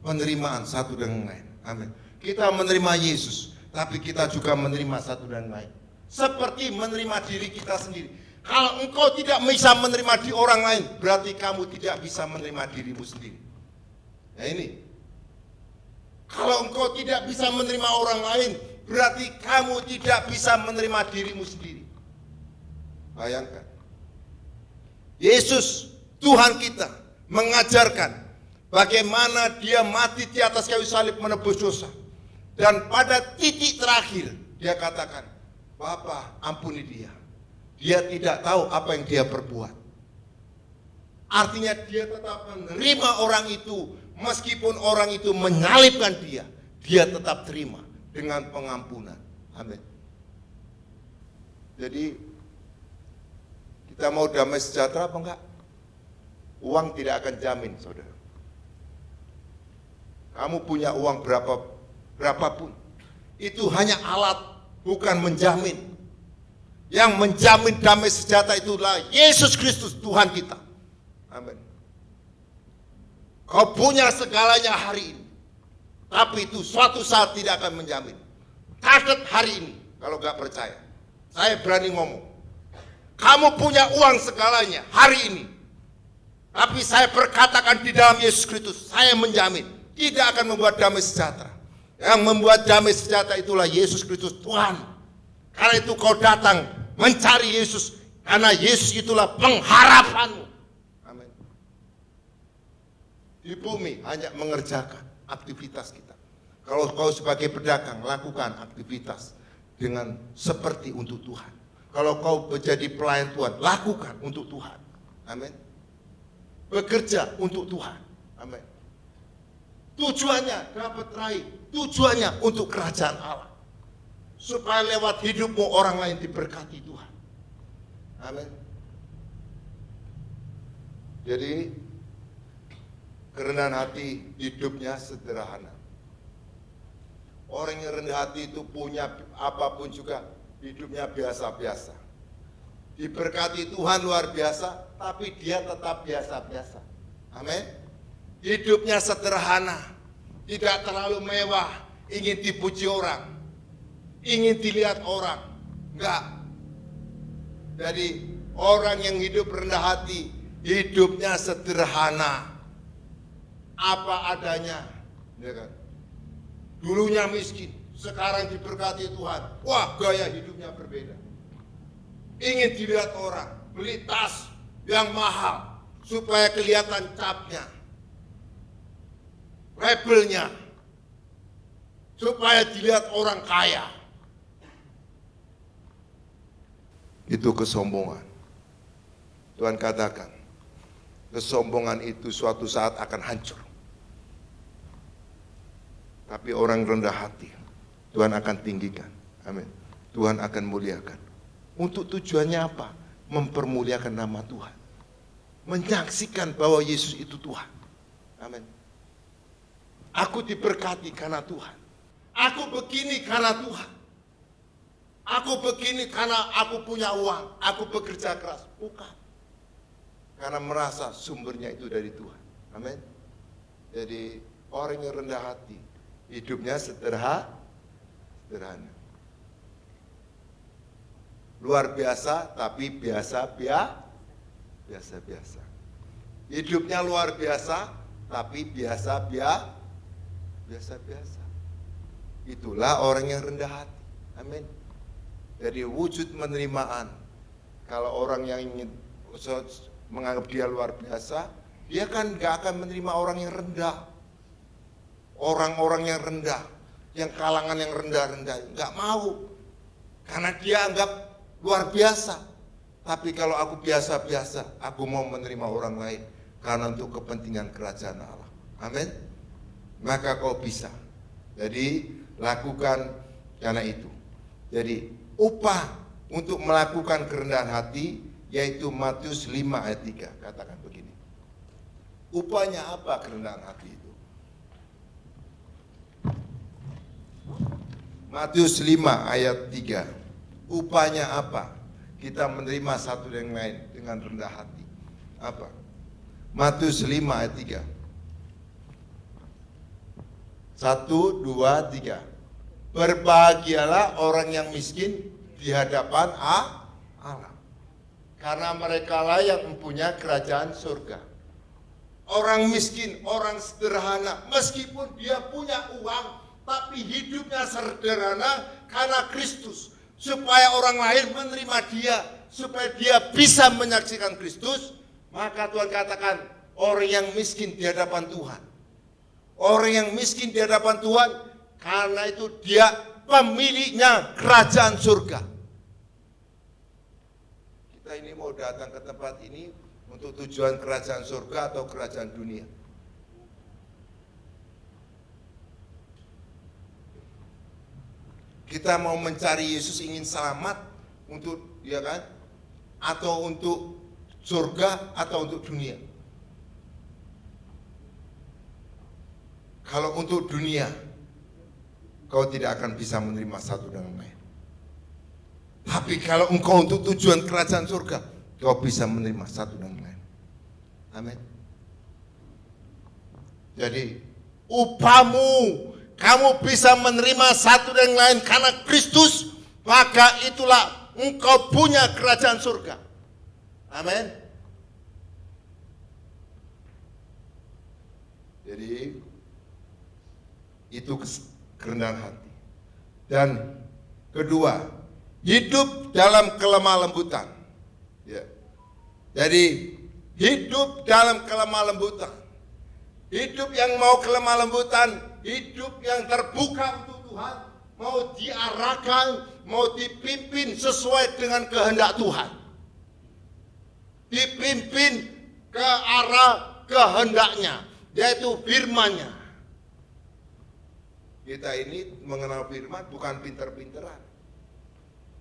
Penerimaan satu dengan yang lain. Amin. Kita menerima Yesus, tapi kita juga menerima satu dan lain. Seperti menerima diri kita sendiri. Kalau engkau tidak bisa menerima di orang lain, berarti kamu tidak bisa menerima dirimu sendiri. Nah ini. Kalau engkau tidak bisa menerima orang lain, berarti kamu tidak bisa menerima dirimu sendiri. Bayangkan. Yesus, Tuhan kita, mengajarkan bagaimana dia mati di atas kayu salib menebus dosa. Dan pada titik terakhir, dia katakan, Bapa, ampuni dia. Dia tidak tahu apa yang dia perbuat. Artinya dia tetap menerima orang itu, meskipun orang itu menyalibkan dia, dia tetap terima dengan pengampunan. Amin. Jadi kita mau damai sejahtera apa enggak? Uang tidak akan jamin, saudara. Kamu punya uang berapapun, itu hanya alat, bukan menjamin. Yang menjamin damai sejahtera itulah Yesus Kristus, Tuhan kita. Amin. Kau punya segalanya hari ini, tapi itu suatu saat tidak akan menjamin. Catat hari ini, kalau nggak percaya. Saya berani ngomong. Kamu punya uang segalanya hari ini, tapi saya berkatakan di dalam Yesus Kristus, saya menjamin tidak akan membuat damai sejahtera. Yang membuat damai sejahtera itulah Yesus Kristus Tuhan. Karena itu kau datang mencari Yesus, karena Yesus itulah pengharapanmu. Amin. Di bumi hanya mengerjakan aktivitas kita. Kalau kau sebagai pedagang, lakukan aktivitas dengan seperti untuk Tuhan. Kalau kau menjadi pelayan Tuhan, lakukan untuk Tuhan. Amin. Bekerja untuk Tuhan. Amin. Tujuannya dapat raih, tujuannya untuk kerajaan Allah. Supaya lewat hidupmu orang lain diberkati Tuhan. Amin. Jadi kerendahan hati hidupnya sederhana. Orang yang rendah hati itu punya apapun juga hidupnya biasa-biasa. Diberkati Tuhan luar biasa, tapi dia tetap biasa-biasa. Amin. Hidupnya sederhana, tidak terlalu mewah, ingin dipuji orang, ingin dilihat orang. Enggak. Jadi orang yang hidup rendah hati, hidupnya sederhana, apa adanya. Ya kan? Dulunya miskin, sekarang diberkati Tuhan. Wah, gaya hidupnya berbeda. Ingin dilihat orang, beli tas yang mahal supaya kelihatan capnya, labelnya, supaya dilihat orang kaya. Itu kesombongan. Tuhan katakan, kesombongan itu suatu saat akan hancur. Tapi orang rendah hati, Tuhan akan tinggikan. Amin. Tuhan akan muliakan. Untuk tujuannya apa? Mempermuliakan nama Tuhan. Menyaksikan bahwa Yesus itu Tuhan. Amin. Aku diberkati karena Tuhan. Aku begini karena Tuhan. Aku begini karena aku punya uang. Aku bekerja keras. Bukan. Karena merasa sumbernya itu dari Tuhan. Amin. Jadi orang yang rendah hati, hidupnya sederhana. Luar biasa, tapi biasa. Hidupnya luar biasa, tapi biasa. Itulah orang yang rendah hati. Amin. Jadi wujud penerimaan. Kalau orang yang ingin menganggap dia luar biasa, dia kan gak akan menerima orang yang rendah. Orang-orang yang rendah, yang kalangan yang rendah-rendah, gak mau. Karena dia anggap luar biasa. Tapi kalau aku biasa-biasa, aku mau menerima orang lain. Karena untuk kepentingan kerajaan Allah. Amin. Maka kau bisa. Jadi lakukan karena itu. Jadi upah untuk melakukan kerendahan hati yaitu Matius 5 ayat 3. Katakan begini. Upahnya apa kerendahan hati itu? Matius 5 ayat 3. Upahnya apa? Kita menerima satu yang lain dengan rendah hati. Apa? Matius 5 ayat 3. 1, 2, 3. Berbahagialah orang yang miskin di hadapan Allah, karena merekalah yang mempunyai kerajaan surga. Orang miskin, orang sederhana, meskipun dia punya uang, tapi hidupnya sederhana karena Kristus, supaya orang lain menerima dia, supaya dia bisa menyaksikan Kristus. Maka Tuhan katakan, orang yang miskin di hadapan Tuhan. Orang yang miskin di hadapan Tuhan, karena itu dia pemiliknya kerajaan surga. Kita ini mau datang ke tempat ini untuk tujuan kerajaan surga atau kerajaan dunia? Kita mau mencari Yesus, ingin selamat untuk, ya kan? Atau untuk surga atau untuk dunia? Kalau untuk dunia, kau tidak akan bisa menerima satu dengan lain. Tapi kalau engkau untuk tujuan kerajaan surga, kau bisa menerima satu dengan lain. Amin. Jadi upahmu, kamu bisa menerima satu dengan lain karena Kristus, maka itulah engkau punya kerajaan surga. Amin. Jadi itu kerendahan hati. Dan kedua, hidup dalam kelemah lembutan. Ya. Jadi hidup dalam kelemah lembutan. Hidup yang mau kelemah lembutan, hidup yang terbuka untuk Tuhan, mau diarahkan, mau dipimpin sesuai dengan kehendak Tuhan. Dipimpin ke arah kehendaknya, yaitu firman-Nya. Kita ini mengenal firman bukan pinter-pinteran,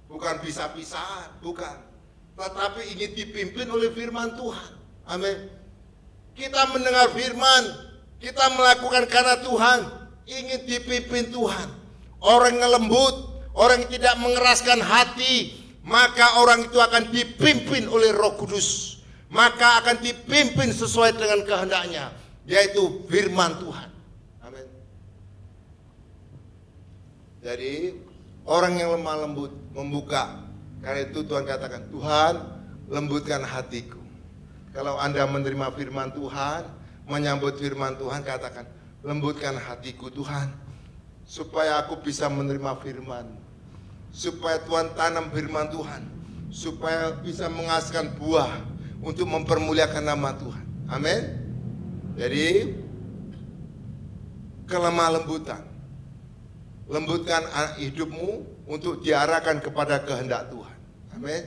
bukan bisa-bisaan, bukan. Tetapi ingin dipimpin oleh firman Tuhan. Amin. Kita mendengar firman, kita melakukan karena Tuhan, ingin dipimpin Tuhan. Orang yang lembut, orang yang tidak mengeraskan hati, maka orang itu akan dipimpin oleh Roh Kudus. Maka akan dipimpin sesuai dengan kehendaknya, yaitu firman Tuhan. Jadi orang yang lemah lembut membuka. Karena itu Tuhan katakan, Tuhan lembutkan hatiku. Kalau Anda menerima firman Tuhan, menyambut firman Tuhan, katakan, lembutkan hatiku Tuhan, supaya aku bisa menerima firman. Supaya Tuhan tanam firman Tuhan, supaya bisa menghasilkan buah untuk mempermuliakan nama Tuhan. Amin. Jadi kelemah lembutan. Lembutkan hidupmu untuk diarahkan kepada kehendak Tuhan. Amin.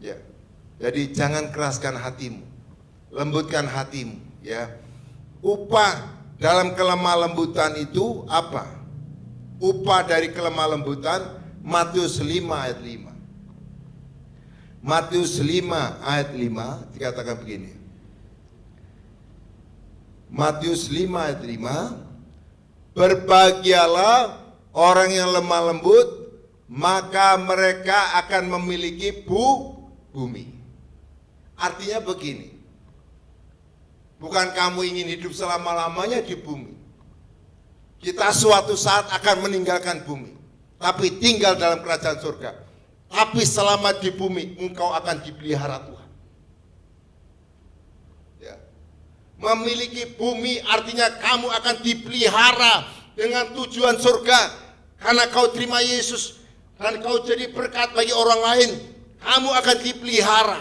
Ya. Jadi jangan keraskan hatimu. Lembutkan hatimu, ya. Upah dalam kelemah lembutan itu apa? Upah dari kelemah lembutan Matius 5 ayat 5. Matius 5 ayat 5 dikatakan begini. Matius 5 ayat 5. Berbahagialah orang yang lemah lembut, maka mereka akan memiliki bumi. Artinya begini, bukan kamu ingin hidup selama-lamanya di bumi. Kita suatu saat akan meninggalkan bumi, tapi tinggal dalam kerajaan surga. Tapi selama di bumi, engkau akan dipelihara Tuhan. Ya. Memiliki bumi artinya kamu akan dipelihara dengan tujuan surga. Karena kau terima Yesus, dan kau jadi berkat bagi orang lain, kamu akan dipelihara.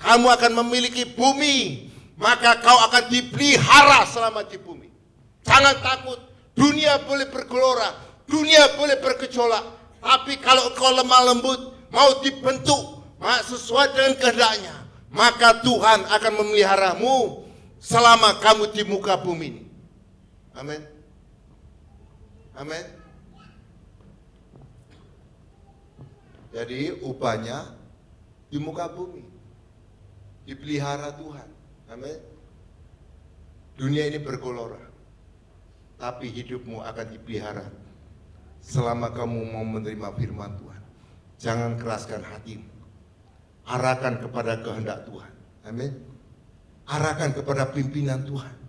Kamu akan memiliki bumi, maka kau akan dipelihara selama di bumi. Jangan takut, dunia boleh bergelora, dunia boleh bergejolak, tapi kalau kau lemah lembut, mau dibentuk sesuai dengan kehendaknya, maka Tuhan akan memeliharamu. selama kamu di muka bumi ini. Amin. Amin. Jadi upahnya di muka bumi, dipelihara Tuhan. Amin. Dunia ini bergelora, tapi hidupmu akan dipelihara selama kamu mau menerima firman Tuhan. Jangan keraskan hatimu, arahkan kepada kehendak Tuhan. Amin. Arahkan kepada pimpinan Tuhan.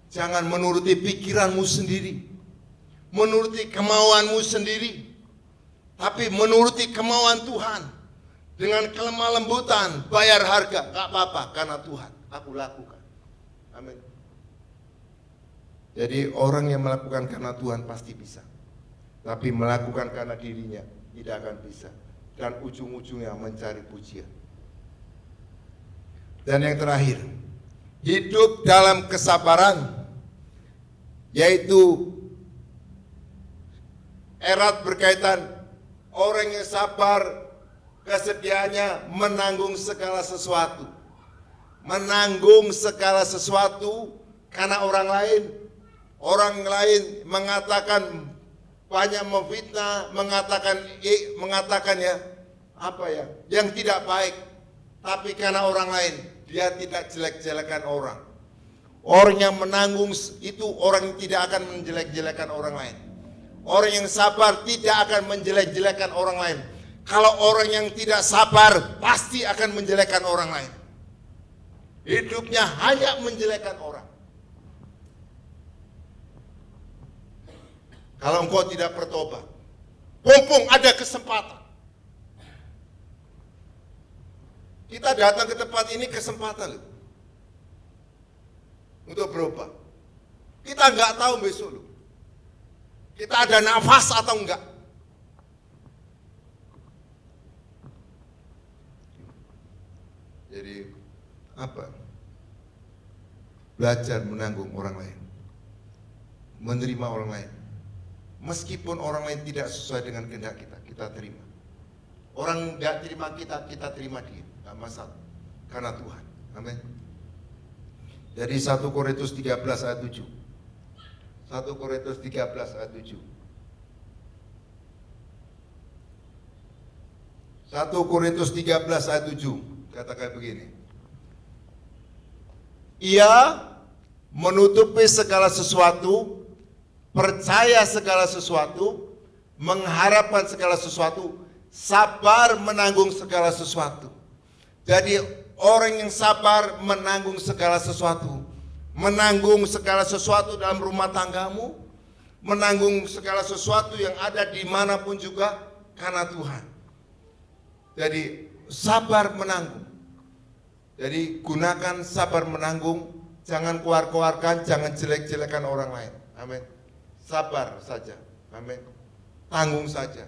Jangan menuruti pikiranmu sendiri, menuruti kemauanmu sendiri, tapi menuruti kemauan Tuhan. Dengan kelemah lembutan, bayar harga, gak apa-apa, karena Tuhan, aku lakukan. Amin. Jadi orang yang melakukan karena Tuhan pasti bisa, tapi melakukan karena dirinya tidak akan bisa, dan ujung-ujungnya mencari pujian. Dan yang terakhir, hidup dalam kesabaran, yaitu erat berkaitan orang yang sabar, kesediaannya menanggung segala sesuatu. Menanggung segala sesuatu karena orang lain. Orang lain mengatakan banyak memfitnah, mengatakan ya apa ya yang tidak baik, tapi karena orang lain dia tidak jelek-jelekan orang. Orang yang menanggung itu orang yang tidak akan menjelek-jelekan orang lain. Orang yang sabar tidak akan menjelek-jelekan orang lain. Kalau orang yang tidak sabar pasti akan menjelekkan orang lain. Hidupnya hanya menjelekkan orang. Kalau engkau tidak bertobat, mumpung ada kesempatan. Kita datang ke tempat ini kesempatan untuk berubah. Kita nggak tahu besok kita ada nafas atau enggak. Jadi apa? Belajar menanggung orang lain, menerima orang lain. Meskipun orang lain tidak sesuai dengan kehendak kita, kita terima. Orang tidak terima kita, kita terima dia, tidak masalah. Karena Tuhan. Amin. Dari 1 Korintus 13 ayat 7. 1 Korintus 13 ayat 7. 1 Korintus 13 ayat 7 katakan begini. Ia menutupi segala sesuatu, percaya segala sesuatu, mengharapkan segala sesuatu, sabar menanggung segala sesuatu. Jadi orang yang sabar menanggung segala sesuatu. Menanggung segala sesuatu dalam rumah tanggamu, menanggung segala sesuatu yang ada dimanapun juga karena Tuhan. Jadi sabar menanggung. Jadi gunakan sabar menanggung, jangan keluar-keluarkan, jangan jelek-jelekan orang lain. Amin. Sabar saja. Amin. Tanggung saja.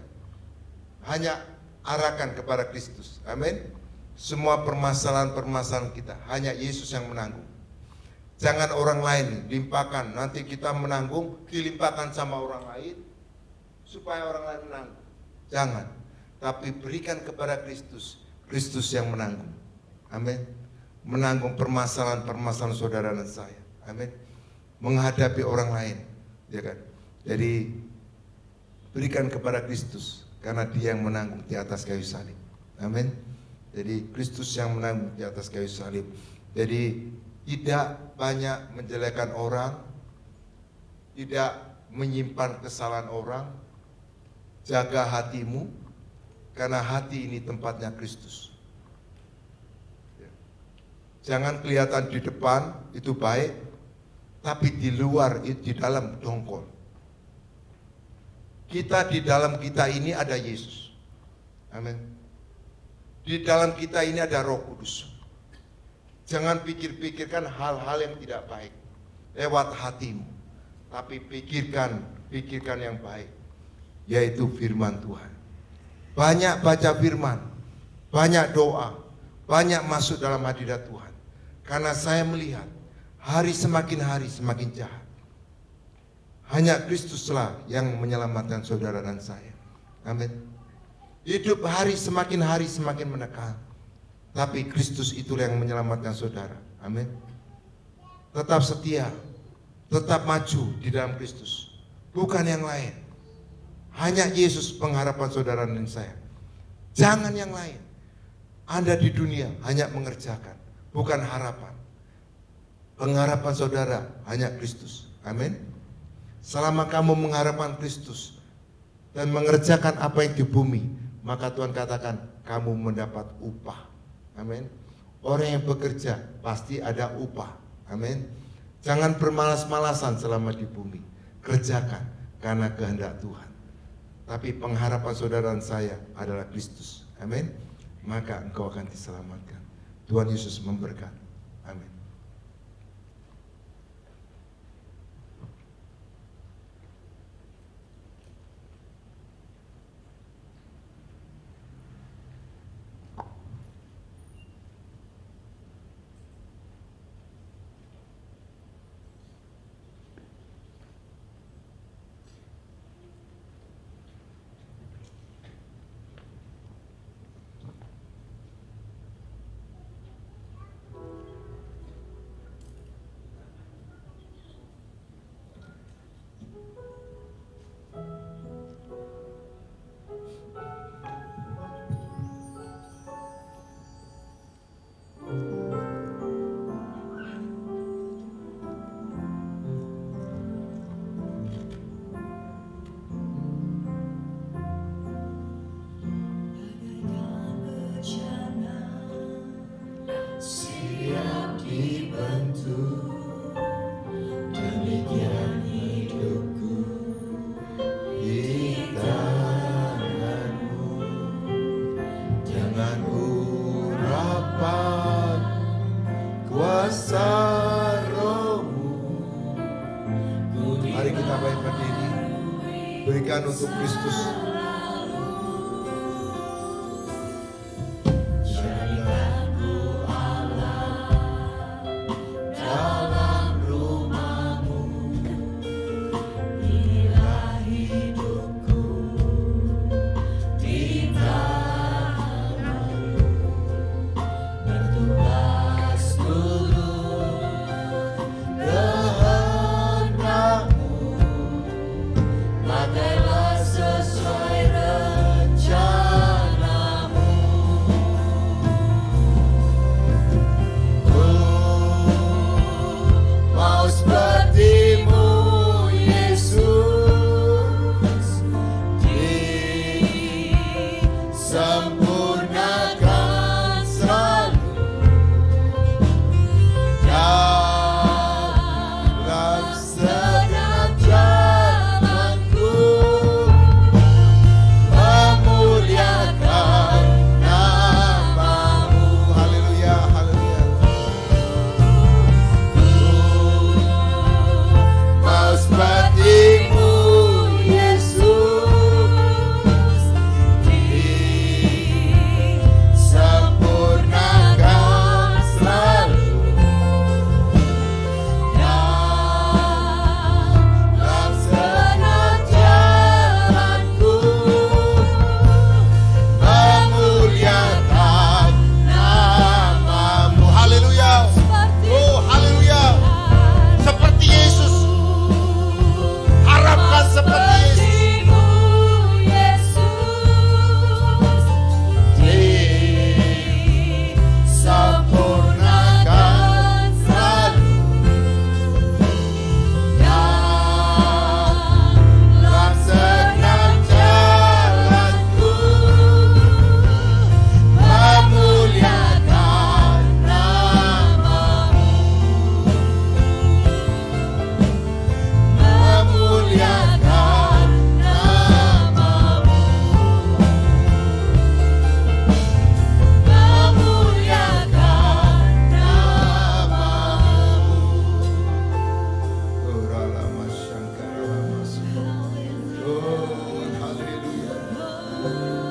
Hanya arahkan kepada Kristus. Amin. Semua permasalahan-permasalahan kita hanya Yesus yang menanggung. Jangan orang lain limpahkan, nanti kita menanggung, dilimpahkan sama orang lain supaya orang lain menanggung. Jangan, tapi berikan kepada Kristus, Kristus yang menanggung. Amin. Menanggung permasalahan-permasalahan saudara dan saya. Amin. Menghadapi orang lain, ya kan? Jadi berikan kepada Kristus karena Dia yang menanggung di atas kayu salib. Amin. Jadi Kristus yang menanggung di atas kayu salib. Jadi tidak banyak menjelekkan orang, tidak menyimpan kesalahan orang. Jaga hatimu, karena hati ini tempatnya Kristus. Jangan kelihatan di depan itu baik, tapi di luar, di dalam dongkol. Kita di dalam kita ini ada Yesus. Amin. Di dalam kita ini ada Roh Kudus. Jangan pikir-pikirkan hal-hal yang tidak baik lewat hatimu, tapi pikirkan yang baik, yaitu firman Tuhan. Banyak baca firman, banyak doa, banyak masuk dalam hadirat Tuhan. Karena saya melihat hari semakin jahat. Hanya Kristuslah yang menyelamatkan saudara dan saya. Amin. Hidup hari semakin menekan. Tapi Kristus itulah yang menyelamatkan saudara. Amin. tetap setia, tetap maju di dalam Kristus. Bukan yang lain. Hanya Yesus pengharapan saudara dan saya. Jangan yang lain. Anda di dunia hanya mengerjakan, bukan harapan. Pengharapan saudara hanya Kristus. Amin. Selama kamu mengharapkan Kristus dan mengerjakan apa yang di bumi, maka Tuhan katakan kamu mendapat upah. Amin. Orang yang bekerja pasti ada upah. Amin. Jangan bermalas-malasan selama di bumi. Kerjakan karena kehendak Tuhan. Tapi pengharapan saudara dan saya adalah Kristus. Amin. Maka engkau akan diselamatkan. Tuhan Yesus memberkati. Amin. Mari kita baik berdiri, berikan untuk Kristus.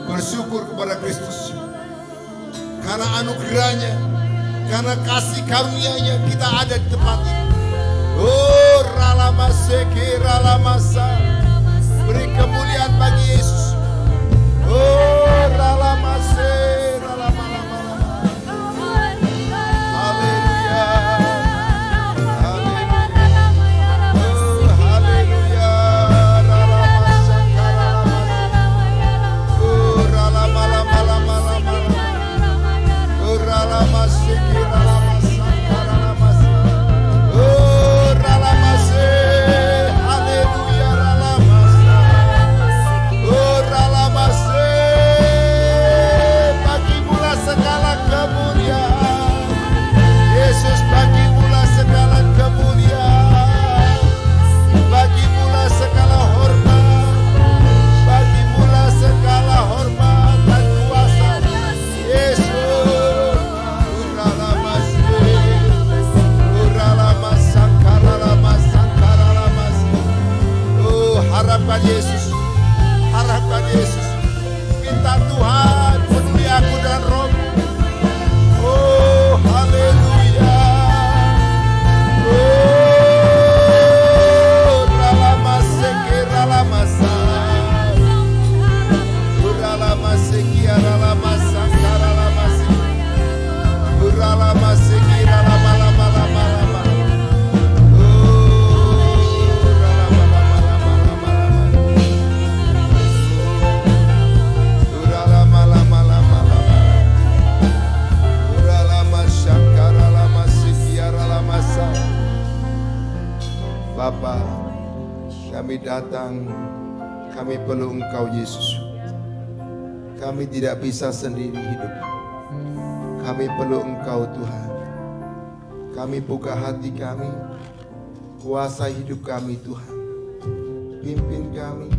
Bersyukur kepada Kristus karena anugerahnya, karena kasih karunia-Nya kita ada di tempat ini. Oh, ralamaseke ralamasa, beri kemuliaan bagi Yesus. Oh, ralamase ralamalama. Haleluya, Harapkan Yesus. Harapkan Yesus. Minta Tuhan penuhi aku dan roh. Oh, haleluya. Oh, ralama seke ralama sa. Ralama seki ralama sangka ralama seki. Ralama seki ralama lama lama lama. Oh, ralama lama lama lama lama. Ralama lama lama lama. Ralama sangka ralama seki ralama sa. Bapa, kami datang, kami perlu Engkau Yesus. Kami tidak bisa sendiri hidup. Kami perlu Engkau Tuhan. Kami buka hati kami, kuasai hidup kami Tuhan. Pimpin kami,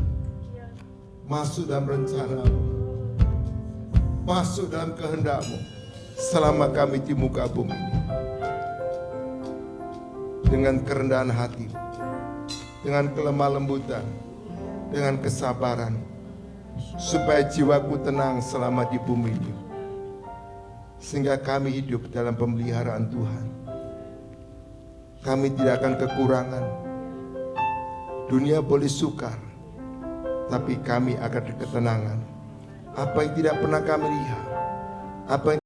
masuk dalam rencana-Mu, masuk dalam kehendak-Mu selama kami di muka bumi ini. Dengan kerendahan hati, dengan kelemah lembutan, dengan kesabaran, supaya jiwaku tenang selama di bumi ini, sehingga kami hidup dalam pemeliharaan Tuhan. Kami tidak akan kekurangan. Dunia boleh sukar, tapi kami akan ketenangan. Apa yang tidak pernah kami lihat, apa yang